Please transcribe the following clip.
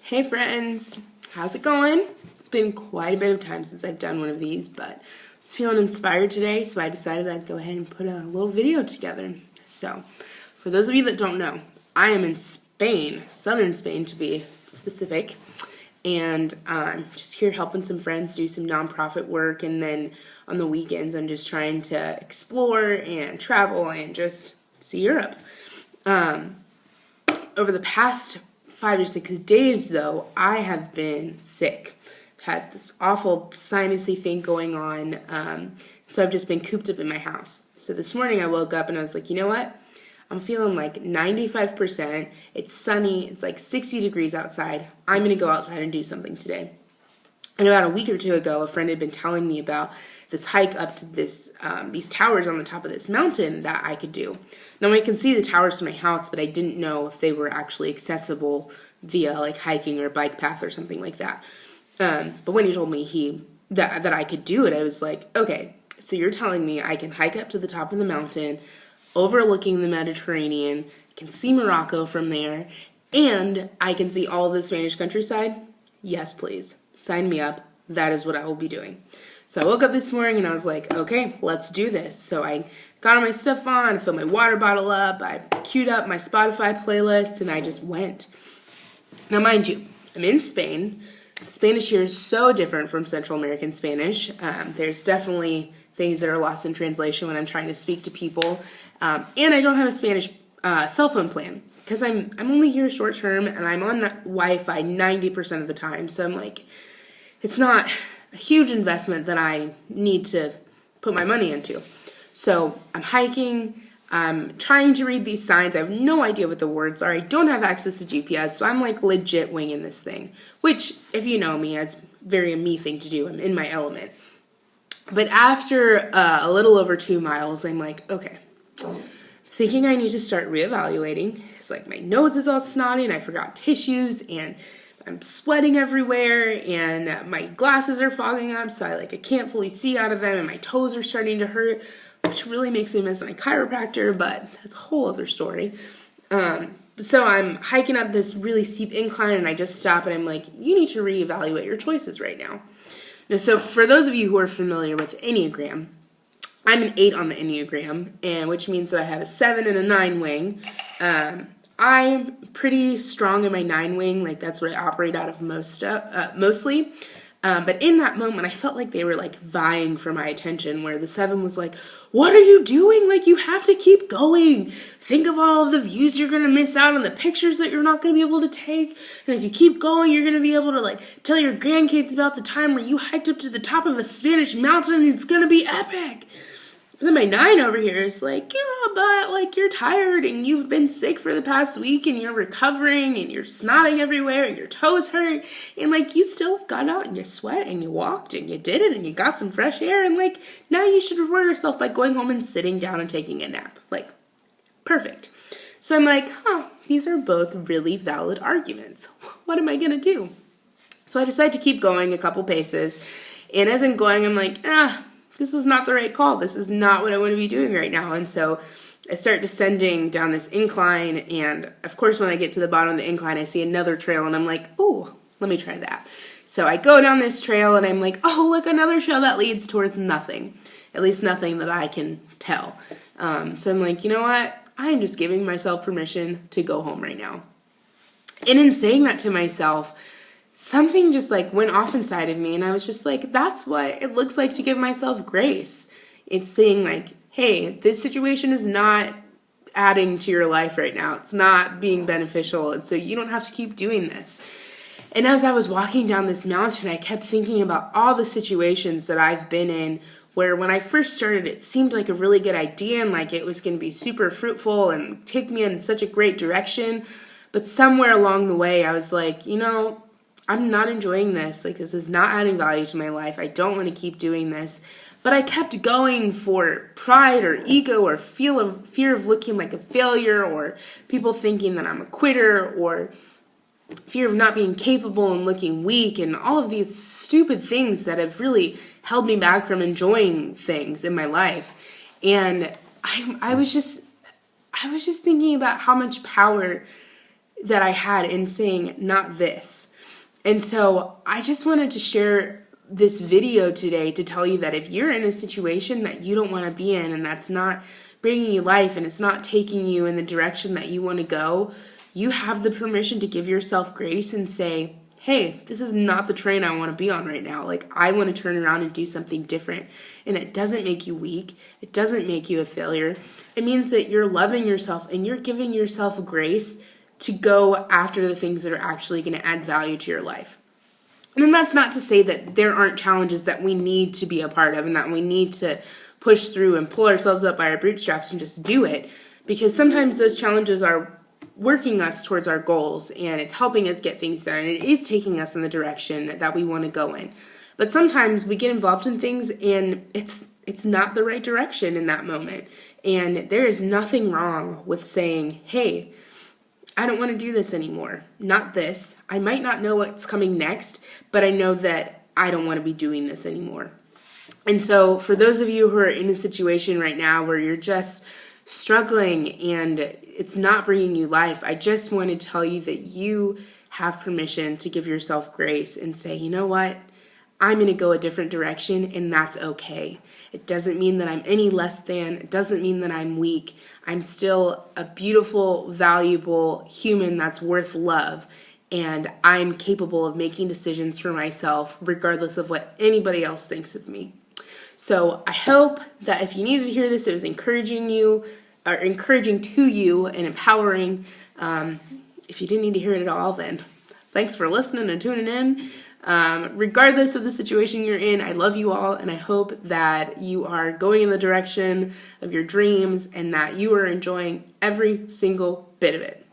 Hey friends, how's it going? It's been quite a bit of time since I've done one of these, but I was feeling inspired today, so I decided I'd go ahead and put a little video together. So, for those of you that don't know, I am in Spain, southern Spain to be specific, and I'm just here helping some friends do some nonprofit work, and then on the weekends I'm just trying to explore and travel and just see Europe. Over the past 5 or 6 days, though, I have been sick. I've had this awful sinusy thing going on, so I've just been cooped up in my house. So this morning I woke up and I was like, you know what? I'm feeling like 95%. It's sunny. It's like 60 degrees outside. I'm going to go outside and do something today. And about a week or two ago, a friend had been telling me about this hike up to these towers on the top of this mountain that I could do. Now, I can see the towers from my house, but I didn't know if they were actually accessible via like hiking or bike path or something like that. But when he told me that I could do it, I was like, okay, so you're telling me I can hike up to the top of the mountain, overlooking the Mediterranean, I can see Morocco from there, and I can see all the Spanish countryside? Yes, please. Sign me up. That is what I will be doing. So I woke up this morning and I was like, okay, let's do this. So I got all my stuff on, filled my water bottle up, I queued up my Spotify playlist, and I just went. Now, mind you, I'm in Spain. Spanish here is so different from Central American Spanish. There's definitely things that are lost in translation when I'm trying to speak to people. And I don't have a Spanish cell phone plan because I'm only here short term and I'm on Wi-Fi 90% of the time. So I'm like, it's not a huge investment that I need to put my money into. So I'm hiking, I'm trying to read these signs. I have no idea what the words are. I don't have access to GPS, so I'm like legit winging this thing, which, if you know me, is very a me thing to do. I'm in my element. But after a little over 2 miles, I'm like, okay, thinking I need to start reevaluating. It's like my nose is all snotty and I forgot tissues and I'm sweating everywhere and my glasses are fogging up, so I can't fully see out of them and my toes are starting to hurt, which really makes me miss my chiropractor, but that's a whole other story. So I'm hiking up this really steep incline and I just stop and I'm like, you need to reevaluate your choices right now. Now, so for those of you who are familiar with the Enneagram, I'm an 8 on the Enneagram, and which means that I have a 7 and a 9 wing. I'm pretty strong in my 9 wing, like that's what I operate out of mostly. But in that moment, I felt like they were like vying for my attention, where the 7 was like, what are you doing? Like, you have to keep going. Think of all of the views you're going to miss out on, the pictures that you're not going to be able to take. And if you keep going, you're going to be able to like tell your grandkids about the time where you hiked up to the top of a Spanish mountain and it's going to be epic. And then my 9 over here is like, yeah, but like you're tired and you've been sick for the past week and you're recovering and you're snotting everywhere and your toes hurt and like you still got out and you sweat and you walked and you did it and you got some fresh air and like now you should reward yourself by going home and sitting down and taking a nap. Like, perfect. So I'm like, these are both really valid arguments. What am I going to do? So I decide to keep going a couple paces, and as I'm going, I'm like, this was not the right call. This is not what I want to be doing right now. And so I start descending down this incline. And of course, when I get to the bottom of the incline, I see another trail and I'm like, oh, let me try that. So I go down this trail and I'm like, oh, look, another trail that leads towards nothing. At least nothing that I can tell. So I'm like, you know what? I'm just giving myself permission to go home right now. And in saying that to myself, something just like went off inside of me, and I was just like, that's what it looks like to give myself grace. It's saying like, hey, this situation is not adding to your life right now. It's not being beneficial, and so you don't have to keep doing this. And as I was walking down this mountain, I kept thinking about all the situations that I've been in where when I first started, it seemed like a really good idea and like it was going to be super fruitful and take me in such a great direction. But somewhere along the way, I was like, you know, I'm not enjoying this. Like, this is not adding value to my life. I don't want to keep doing this. But I kept going for pride or ego or fear of looking like a failure or people thinking that I'm a quitter or fear of not being capable and looking weak and all of these stupid things that have really held me back from enjoying things in my life. And I was just thinking about how much power that I had in saying not this. And so I just wanted to share this video today to tell you that if you're in a situation that you don't want to be in and that's not bringing you life and it's not taking you in the direction that you want to go, you have the permission to give yourself grace and say, hey, this is not the train I want to be on right now. Like, I want to turn around and do something different. And it doesn't make you weak. It doesn't make you a failure. It means that you're loving yourself and you're giving yourself grace to go after the things that are actually going to add value to your life. And then that's not to say that there aren't challenges that we need to be a part of and that we need to push through and pull ourselves up by our bootstraps and just do it. Because sometimes those challenges are working us towards our goals and it's helping us get things done and it is taking us in the direction that we want to go in. But sometimes we get involved in things and it's not the right direction in that moment. And there is nothing wrong with saying, hey, I don't want to do this anymore. Not this. I might not know what's coming next, but I know that I don't want to be doing this anymore. And so for those of you who are in a situation right now where you're just struggling and it's not bringing you life, I just want to tell you that you have permission to give yourself grace and say, you know what? I'm going to go a different direction and that's okay. It doesn't mean that I'm any less than. It doesn't mean that I'm weak. I'm still a beautiful, valuable human that's worth love. And I'm capable of making decisions for myself regardless of what anybody else thinks of me. So I hope that if you needed to hear this, it was encouraging to you and empowering. If you didn't need to hear it at all, then thanks for listening and tuning in. Regardless of the situation you're in, I love you all, and I hope that you are going in the direction of your dreams and that you are enjoying every single bit of it.